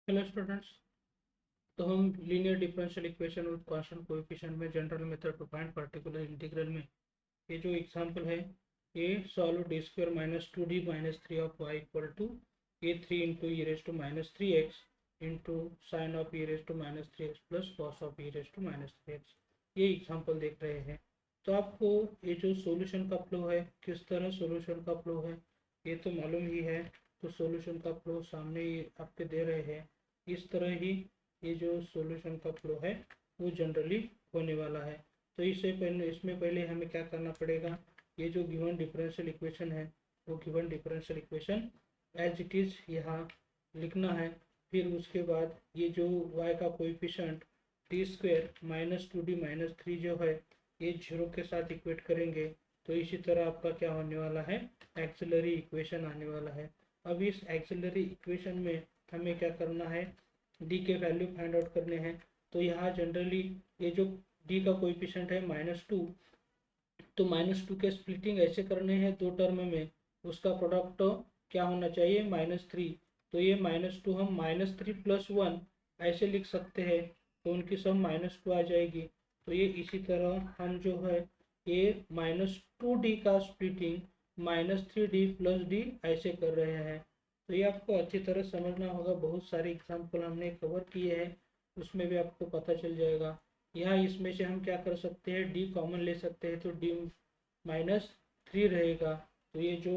Hello students. तो हम linear differential equation with constant coefficient में general method to find particular integral में ये जो एग्जांपल है, ये solve D square minus two D minus three of Y equal to ये three into E raise to minus three X into sine of E raise to minus three X plus cos of E raise to minus three X, ये example देख रहे हैं। तो आपको ये जो solution का फ्लो है, किस तरह सोल्यूशन का फ्लो है ये तो मालूम ही है। तो सोल्यूशन का फ्लो सामने ही आपके दे रहे हैं। इस तरह ही ये जो सॉल्यूशन का फ्लो है वो जनरली होने वाला है। तो इसमें पहले हमें क्या करना पड़ेगा, ये जो गिवन डिफरेंशियल इक्वेशन है वो given differential equation as it is यहाँ लिखना है। फिर उसके बाद ये जो y का coefficient T square minus two D minus three जो है ये जीरो के साथ इक्वेट करेंगे। तो इसी तरह आपका क्या होने वाला है, एक्सिलरी इक्वेशन आने वाला है। अब इस एक्सिलरी इक्वेशन में हमें क्या करना है, डी के वैल्यू फाइंड आउट करने हैं। तो यहाँ जनरली ये जो डी का कोएफिशिएंट है माइनस टू, तो माइनस टू के स्प्लिटिंग ऐसे करने हैं दो टर्म में, उसका प्रोडक्ट क्या होना चाहिए माइनस थ्री। तो ये माइनस टू हम माइनस थ्री प्लस वन ऐसे लिख सकते हैं, तो उनकी सम माइनस टू आ जाएगी। तो ये इसी तरह हम जो है ये माइनस टू डी का splitting minus three D plus D ऐसे कर रहे हैं। तो ये आपको अच्छी तरह समझना होगा, बहुत सारे एग्जाम्पल हमने कवर किए हैं, उसमें भी आपको पता चल जाएगा। यहाँ इसमें से हम क्या कर सकते हैं, डी कॉमन ले सकते हैं, तो डी माइनस थ्री रहेगा। तो ये जो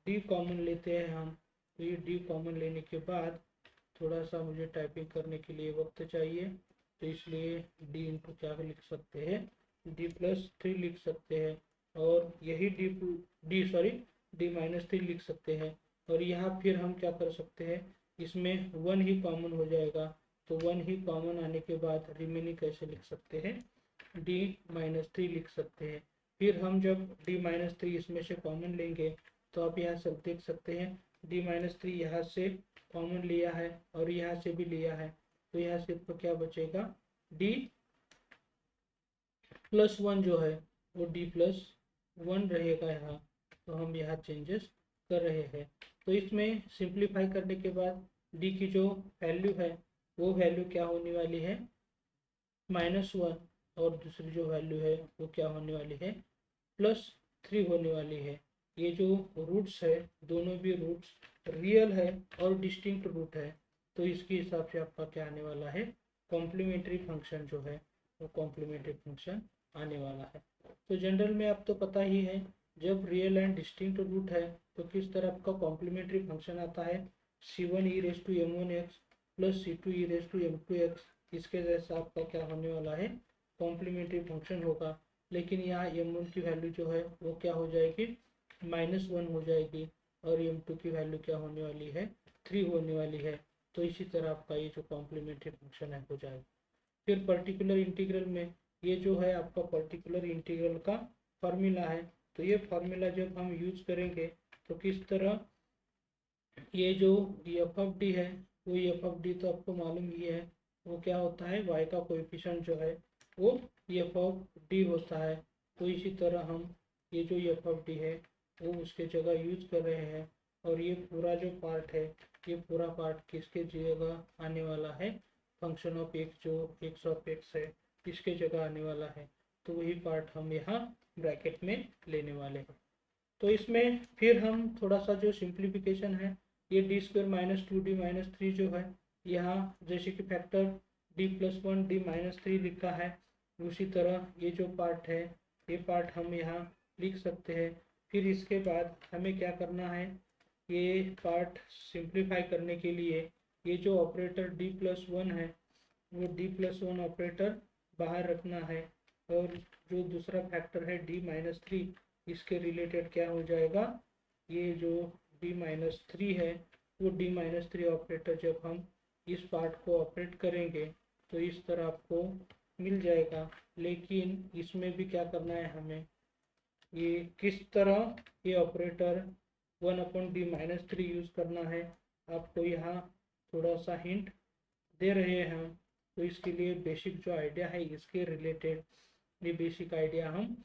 डी कॉमन लेते हैं हम, तो ये डी कॉमन लेने के बाद थोड़ा सा मुझे टाइपिंग करने के लिए वक्त चाहिए, तो इसलिए डी इंटू क्या लिख सकते हैं, डी प्लस थ्री लिख सकते हैं। और यही डी माइनस थ्री लिख सकते हैं। और यहाँ फिर हम क्या कर सकते हैं, इसमें वन ही कॉमन हो जाएगा। तो वन ही कॉमन आने के बाद रिमेनिंग कैसे लिख सकते हैं, डी माइनस थ्री लिख सकते हैं। फिर हम जब डी माइनस थ्री इसमें से कॉमन लेंगे, तो आप यहाँ से देख सकते हैं डी माइनस थ्री यहाँ से कॉमन लिया है और यहाँ से भी लिया है। तो यहाँ से तो क्या बचेगा, डी प्लस वन जो है वो डी प्लस वन रहेगा यहाँ। तो हम यहाँ चेंजेस कर रहे हैं। तो इसमें सिंप्लीफाई करने के बाद डी की जो वैल्यू है वो वैल्यू क्या होने वाली है, माइनस वन, और दूसरी जो वैल्यू है वो क्या होने वाली है, प्लस थ्री होने वाली है। ये जो रूट्स है दोनों भी रूट्स रियल है और डिस्टिंक्ट रूट है। तो इसके हिसाब से आपका क्या आने वाला है, कॉम्प्लीमेंट्री फंक्शन जो है वो कॉम्प्लीमेंट्री फंक्शन आने वाला है। तो जनरल में आप तो पता ही है, जब रियल एंड डिस्टिंक्ट रूट है तो किस तरह आपका कॉम्प्लीमेंट्री फंक्शन आता है, C one E raise to M one X plus C two E raise to M two X. इसके जैसा आपका क्या होने वाला है, कॉम्प्लीमेंट्री फंक्शन होगा। लेकिन यहाँ एम वन की वैल्यू जो है वो क्या हो जाएगी, माइनस वन हो जाएगी, और एम टू की वैल्यू क्या होने वाली है, थ्री होने वाली है। तो इसी तरह आपका ये जो कॉम्प्लीमेंट्री फंक्शन है हो जाएगा। फिर पर्टिकुलर इंटीग्रल में ये जो है आपका पर्टिकुलर इंटीग्रल का फॉर्मूला है। तो ये फॉर्मूला जब हम यूज करेंगे तो किस तरह, ये जो एफ ऑफ डी है वो एफ ऑफ डी तो आपको मालूम ही है, वो क्या होता है, वाई का कोएफिशिएंट जो है वो एफ ऑफ डी होता है। तो इसी तरह हम ये जो एफ ऑफ डी है वो उसके जगह यूज कर रहे हैं। और ये पूरा जो पार्ट है, ये पूरा पार्ट किसके जगह आने वाला है, फंक्शन ऑफ एक्स जो एक्स ऑफ एक्स है इसके जगह आने वाला है। तो वही पार्ट हम यहाँ ब्रैकेट में लेने वाले हैं। तो इसमें फिर हम थोड़ा सा जो सिंप्लीफिकेशन है, ये D square minus two D minus three जो है यहाँ जैसे कि factor D plus one D minus three लिखा है, उसी तरह ये जो पार्ट है ये पार्ट हम यहाँ लिख सकते हैं। फिर इसके बाद हमें क्या करना है, ये पार्ट सिंप्लीफाई करने के लिए ये जो ऑपरेटर डी प्लस वन है वो डी प्लस वन ऑपरेटर बाहर रखना है। और जो दूसरा फैक्टर है डी माइनस थ्री, इसके रिलेटेड क्या हो जाएगा, ये जो डी माइनस थ्री है वो डी माइनस थ्री ऑपरेटर जब हम इस पार्ट को ऑपरेट करेंगे तो इस तरह आपको मिल जाएगा। लेकिन इसमें भी क्या करना है हमें, ये किस तरह ये operator one upon D minus three use करना है, आपको यहाँ थोड़ा सा हिंट दे रहे हैं हम। तो इसके लिए बेसिक जो आइडिया है इसके रिलेटेड ये बेसिक आइडिया हम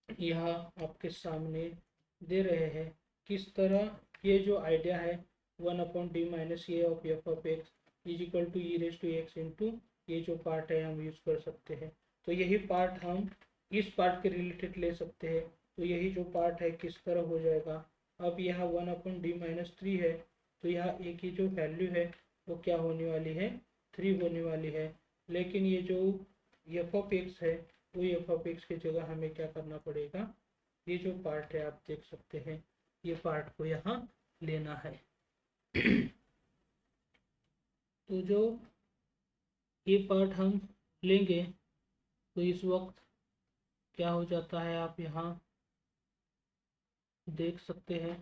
यहाँ आपके सामने दे रहे हैं। किस तरह ये जो आइडिया है one upon D minus A of F of X, is equal to E raise to X into ये जो पार्ट है हम यूज़ कर सकते हैं। तो यही पार्ट हम इस पार्ट के रिलेटेड ले सकते हैं। तो यही जो पार्ट है किस तरह हो जाएगा, अब यहाँ 1/d-3 है, तो यहाँ ए की जो वैल्यू है वो क्या होने वाली है, 3 होने वाली है। लेकिन ये जो एफ ऑफ एक्स है वो एफ ऑफ एक्स की जगह हमें क्या करना पड़ेगा, ये जो पार्ट है आप देख सकते हैं, ये पार्ट को यहाँ लेना है। तो जो ये पार्ट हम लेंगे तो इस वक्त क्या हो जाता है आप यहाँ देख सकते हैं।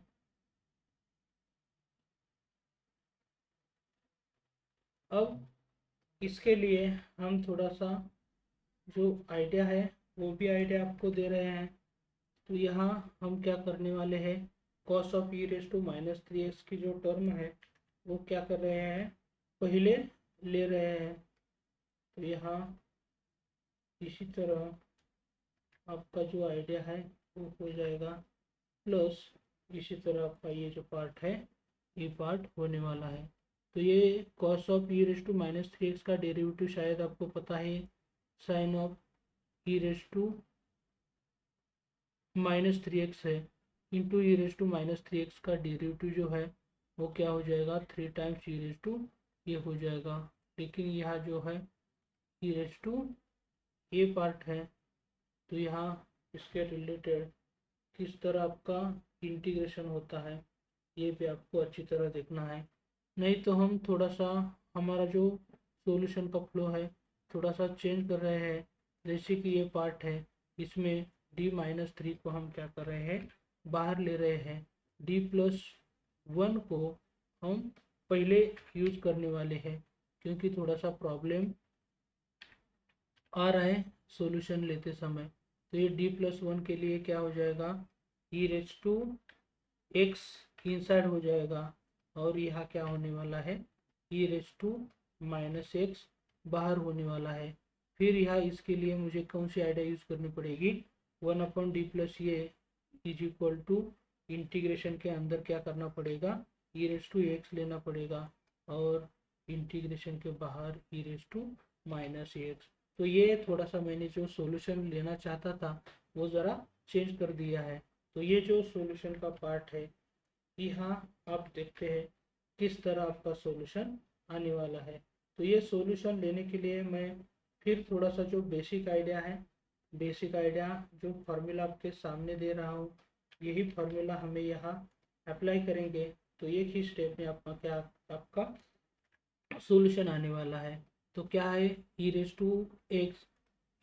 अब इसके लिए हम थोड़ा सा जो आइडिया है वो भी आइडिया आपको दे रहे हैं। तो यहाँ हम क्या करने वाले हैं, cos of E raise to -3x की जो टर्म है वो क्या कर रहे हैं, पहले ले रहे हैं। तो यहाँ इसी तरह आपका जो आइडिया है वो हो जाएगा, प्लस इसी तरह आपका ये जो पार्ट है ये पार्ट होने वाला है। तो ये cos of E raise to -3x का डेरिवेटिव शायद आपको पता है, sine of E raise to -3x है, into E raise to -3x का डेरिवेटिव जो है वो क्या हो जाएगा, 3 टाइम्स ई रेज टू ये हो जाएगा। लेकिन यहाँ जो है ई रेज टू ये पार्ट है, तो यहाँ इसके रिलेटेड किस तरह आपका इंटीग्रेशन होता है ये भी आपको अच्छी तरह देखना है। नहीं तो हम थोड़ा सा हमारा जो सॉल्यूशन का फ्लो है थोड़ा सा चेंज कर रहे हैं। जैसे कि ये पार्ट है, इसमें d-3 को हम क्या कर रहे हैं, बाहर ले रहे हैं। d+1 को हम पहले यूज करने वाले हैं, क्योंकि थोड़ा सा प्रॉब्लम आ रहा है सॉल्यूशन लेते समय। तो ये d+1 के लिए क्या हो जाएगा, ई रेज टू एक्स इनसाइड हो जाएगा, और यहाँ क्या होने वाला है, ई रेज टू -x बाहर होने वाला है। फिर यहाँ इसके लिए मुझे कौन सी आइडिया यूज़ करनी पड़ेगी, 1/d+ ये इज इक्वल टू इंटीग्रेशन के अंदर क्या करना पड़ेगा, ई रेज टू एक्स लेना पड़ेगा, और इंटीग्रेशन के बाहर ई रेज टू -x। तो ये थोड़ा सा मैंने जो सॉल्यूशन लेना चाहता था वो ज़रा चेंज कर दिया है। तो ये जो सॉल्यूशन का पार्ट है यहाँ आप देखते हैं किस तरह आपका सॉल्यूशन आने वाला है। तो ये सॉल्यूशन लेने के लिए मैं फिर थोड़ा सा जो बेसिक आइडिया है, बेसिक आइडिया जो फार्मूला आपके सामने दे रहा हूँ, यही फार्मूला हमें यहाँ अप्लाई करेंगे। तो एक ही स्टेप में आपका क्या आपका सॉल्यूशन आने वाला है। तो क्या है, E raise to X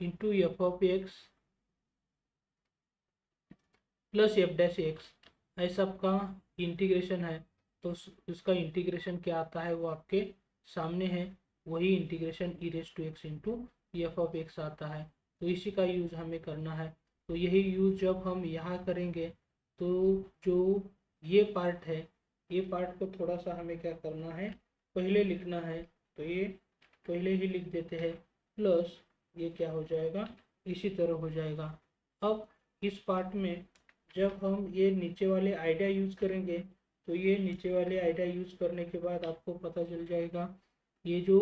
into F of X plus f'(x) ऐसा आपका इंटीग्रेशन है। तो इसका इंटीग्रेशन क्या आता है वो आपके सामने है, वही integration E raise to X into F of X आता है। तो इसी का यूज़ हमें करना है। तो यही यूज़ जब हम यहाँ करेंगे तो जो ये पार्ट है, ये पार्ट को थोड़ा सा हमें क्या करना है, पहले लिखना है। तो ये पहले ही लिख देते हैं, प्लस ये क्या हो जाएगा, इसी तरह हो जाएगा। अब इस पार्ट में जब हम ये नीचे वाले आइडिया यूज़ करेंगे तो ये नीचे वाले आइडिया यूज़ करने के बाद आपको पता चल जाएगा ये जो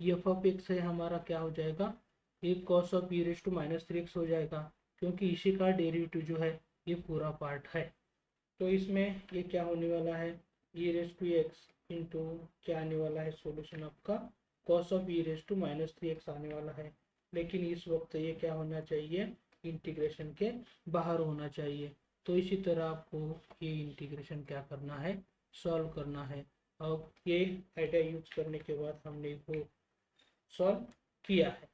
एफ ऑफ एक्स है हमारा क्या हो जाएगा, ये cos of E raise to -3x हो जाएगा, क्योंकि इसी का डेरिवेटिव जो है ये पूरा पार्ट है। तो इसमें ये क्या होने वाला है, E raise to X into क्या आने वाला है, सॉल्यूशन आपका cos of E raise to -3x आने वाला है। लेकिन इस वक्त ये क्या होना चाहिए, इंटीग्रेशन के बाहर होना चाहिए। तो इसी तरह आपको ये इंटीग्रेशन क्या करना है, सॉल्व करना है। अब ये आइडिया यूज करने के बाद हमने वो सॉल्व किया है।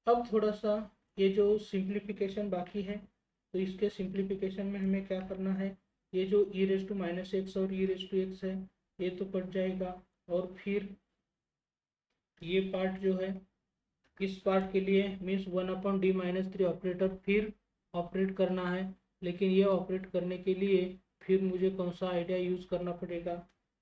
अब थोड़ा सा ये जो सिंप्लीफिकेशन बाकी है, तो इसके सिंप्लीफिकेशन में हमें क्या करना है, ये जो ई रेज टू -x और ई रेज टू x है ये तो कट जाएगा, और फिर ये पार्ट जो है, इस पार्ट के लिए मीन्स 1/d-3 ऑपरेटर फिर ऑपरेट करना है। लेकिन ये ऑपरेट करने के लिए फिर मुझे कौन सा आइडिया यूज़ करना पड़ेगा,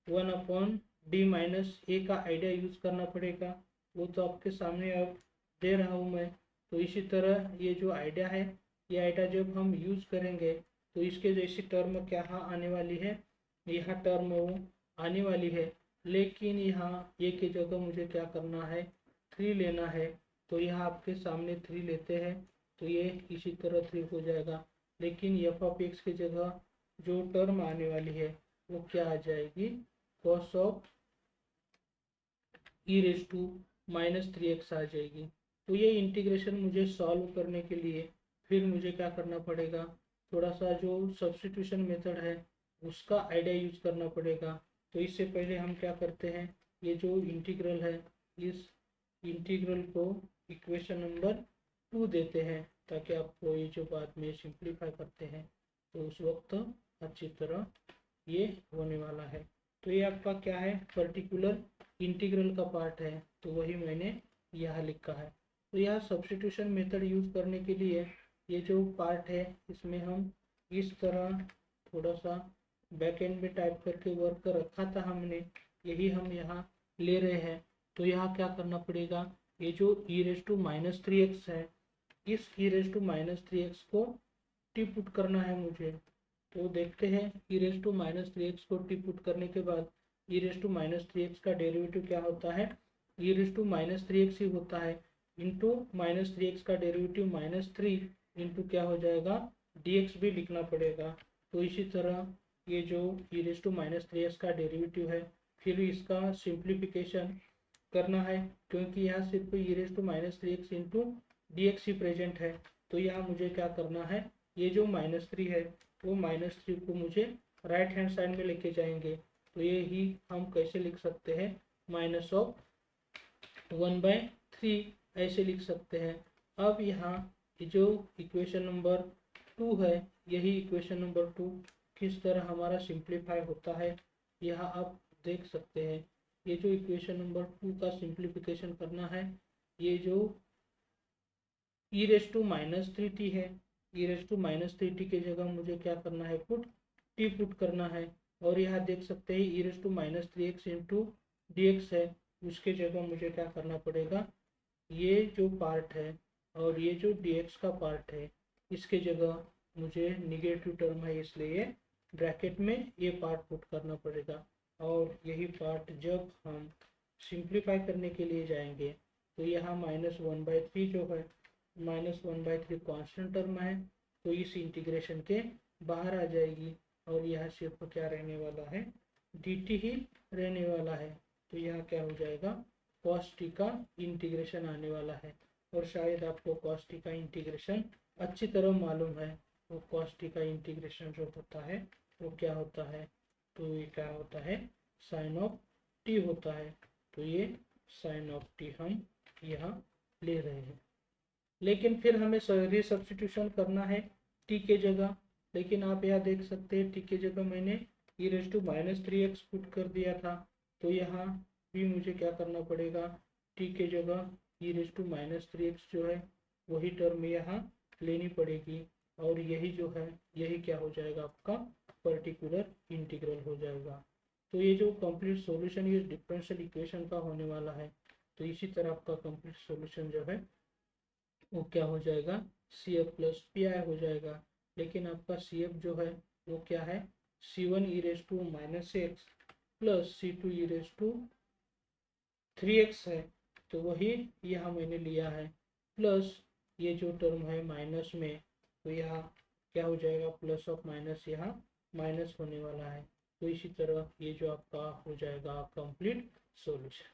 1/d-a का आइडिया यूज़ करना पड़ेगा। वो तो आपके सामने अब दे रहा हूँ मैं। तो इसी तरह ये जो आइडिया है, ये आइडिया जब हम यूज़ करेंगे तो इसके जैसी टर्म क्या आने वाली है, यहाँ टर्म वो आने वाली है। लेकिन यहाँ ये की जगह मुझे क्या करना है, 3 लेना है। तो यहाँ आपके सामने 3 लेते हैं तो ये इसी तरह 3 हो जाएगा। लेकिन एफ ऑफ एक्स की जगह जो टर्म आने वाली है वो क्या आ जाएगी, cos of E raise to -3x आ जाएगी। तो ये इंटीग्रेशन मुझे सॉल्व करने के लिए फिर मुझे क्या करना पड़ेगा, थोड़ा सा जो सब्स्टिट्यूशन मेथड है उसका आइडिया यूज करना पड़ेगा। तो इससे पहले हम क्या करते हैं, ये जो इंटीग्रल है इस इंटीग्रल को इक्वेशन नंबर 2 देते हैं, ताकि आपको ये जो बाद में सिंप्लीफाई करते हैं तो उस वक्त अच्छी तरह ये होने वाला है। तो ये आपका क्या है, पर्टिकुलर इंटीग्रल का पार्ट है, तो वही मैंने यहाँ लिखा है। तो यहाँ सब्स्टिट्यूशन मेथड यूज करने के लिए ये जो पार्ट है इसमें हम इस तरह थोड़ा सा बैक एंड में टाइप करके वर्क कर रखा था हमने, यही हम यहाँ ले रहे हैं। तो यहाँ क्या करना पड़ेगा, ये जो e रेज टू -3x है, इस e रेज टू -3x को टी पुट करना है मुझे। तो देखते हैं e रेज टू -3x को टी पुट करने के बाद e रेज टू -3x का डेरिवेटिव क्या होता है, e रेज टू -3x ही होता है, इंटू -3x का डेरिवेटिव -3 इंटू क्या हो जाएगा, dx भी लिखना पड़ेगा। तो इसी तरह ये जो e रेज टू -3x का डेरिवेटिव है फिर इसका सिंप्लीफिकेशन करना है, क्योंकि यहाँ सिर्फ e raise to -3x into dx ही प्रेजेंट है। तो यहाँ मुझे क्या करना है, ये जो -3 है वो -3 को मुझे राइट हैंड साइड में लेके जाएंगे। तो ये ही हम कैसे लिख सकते हैं, -1/3 ऐसे लिख सकते हैं। अब यहाँ जो इक्वेशन नंबर 2 है, यही इक्वेशन नंबर 2 किस तरह हमारा सिंप्लीफाई होता है यहाँ आप देख सकते हैं। ये जो इक्वेशन नंबर 2 का सिंप्लीफिकेशन करना है, ये जो e रेज टू -3t है, e रेज टू -3t की जगह मुझे क्या करना है, t पुट करना है। और यहाँ देख सकते हैं e raise to -3x into dx है, उसके जगह मुझे क्या करना पड़ेगा, ये जो पार्ट है और ये जो dx का पार्ट है इसके जगह मुझे निगेटिव टर्म है इसलिए ब्रैकेट में ये पार्ट पुट करना पड़ेगा। और यही पार्ट जब हम सिंप्लीफाई करने के लिए जाएंगे तो यहाँ -1/3 जो है, -1/3 कांस्टेंट टर्म है, तो इस इंटीग्रेशन के बाहर आ जाएगी और यह सिर्फ क्या रहने वाला है, dt ही रहने वाला है। तो यहाँ क्या हो जाएगा, cos t का इंटीग्रेशन आने वाला है। और शायद आपको cos t का इंटीग्रेशन अच्छी तरह मालूम है, वो cos t का इंटीग्रेशन जो होता है वो क्या होता है, तो ये क्या होता है, साइन ऑफ टी होता है। तो ये साइन ऑफ टी हम यहाँ ले रहे हैं। लेकिन फिर हमें सब्स्टिट्यूशन करना है टी के जगह। लेकिन आप यहाँ देख सकते हैं टी के जगह मैंने e raise to -3x put कर दिया था। तो यहाँ भी मुझे क्या करना पड़ेगा, टी के जगह e रेज टू -3x जो है वही टर्म यहाँ लेनी पड़ेगी। और यही जो है यही क्या हो जाएगा, आपका पर्टिकुलर इंटीग्रल हो जाएगा। तो ये जो कंप्लीट सॉल्यूशन ये डिफरेंशियल इक्वेशन का होने वाला है। तो इसी तरह आपका कंप्लीट सॉल्यूशन जो है वो क्या हो जाएगा, CF प्लस PI हो जाएगा। लेकिन आपका CF जो है वो क्या है, C1 e raise to -x plus C2 e raise to 3x है। तो वही यहाँ मैंने लिया है, प्लस ये जो टर्म है माइनस में, तो यहाँ क्या हो जाएगा, प्लस ऑफ माइनस यहाँ माइनस होने वाला है। तो इसी तरह ये जो आपका हो जाएगा कंप्लीट सॉल्यूशन।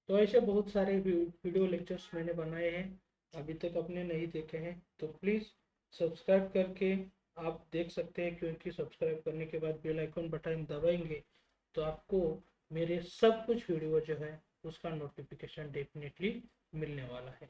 तो ऐसे बहुत सारे वीडियो लेक्चर्स मैंने बनाए हैं, अभी तक आपने नहीं देखे हैं तो प्लीज़ सब्सक्राइब करके आप देख सकते हैं, क्योंकि सब्सक्राइब करने के बाद बेल आइकन बटन दबाएंगे तो आपको मेरे सब कुछ वीडियो जो है उसका नोटिफिकेशन डेफिनेटली मिलने वाला है।